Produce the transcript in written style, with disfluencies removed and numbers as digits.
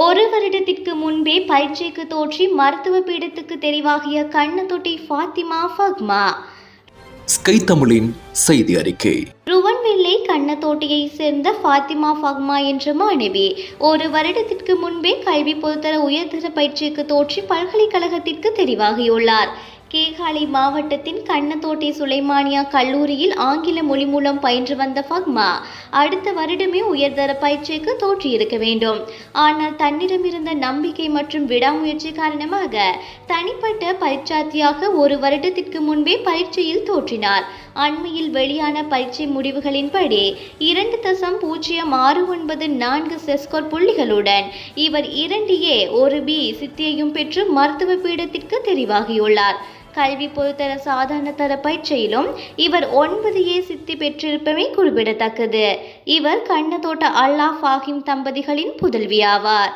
ஒரு வருடத்திற்கு முன்பே பயிற்சிக்கு தோற்றி மருத்துவ பீடத்துக்கு தெரிவாகிய கண்ணத்தொட்டி ஃபாத்திமா ஃபஹ்மா. ஸ்கை தமிழின் செய்தி அறிக்கை. ருவன்வெல்லே கண்ணத்தோட்டியை சேர்ந்த ஃபாத்திமா ஃபஹ்மா என்ற மாணவி ஒரு வருடத்திற்கு முன்பே கல்வி பொதுத்தர உயர்தர பயிற்சிக்கு தோற்றி பல்கலைக்கழகத்திற்கு தெரிவாகியுள்ளார். கேகாலை மாவட்டத்தின் கண்ணத்தோட்டை சுலைமானியா கல்லூரியில் ஆங்கில மொழி மூலம் பயின்று வந்த ஃபஹ்மா அடுத்த வருடமே உயர்தர பயிற்சிக்கு தோற்றியிருக்க வேண்டும். ஆனால் தன்னிடமிருந்த நம்பிக்கை மற்றும் விடாமுயற்சி காரணமாக தனிப்பட்ட பரீட்சார்த்தியாக ஒரு வருடத்திற்கு முன்பே பரீட்சையில் தோற்றினார். அண்மையில் வெளியான பரீட்சை முடிவுகளின்படி 2.0694 செஸ்கோர் புள்ளிகளுடன் இவர் 2A 1B சித்தியையும் பெற்று மருத்துவ பீடத்திற்கு தெரிவாகியுள்ளார். கல்வி பொதுத்தர சாதாரண தர பயிற்சியிலும் இவர் 9A சித்தி பெற்றிருப்பமை குறிப்பிடத்தக்கது. இவர் கண்ணத்தோட்ட அல்லாஹ் ஃபாஹிம் தம்பதிகளின் புதல்வியாவார்.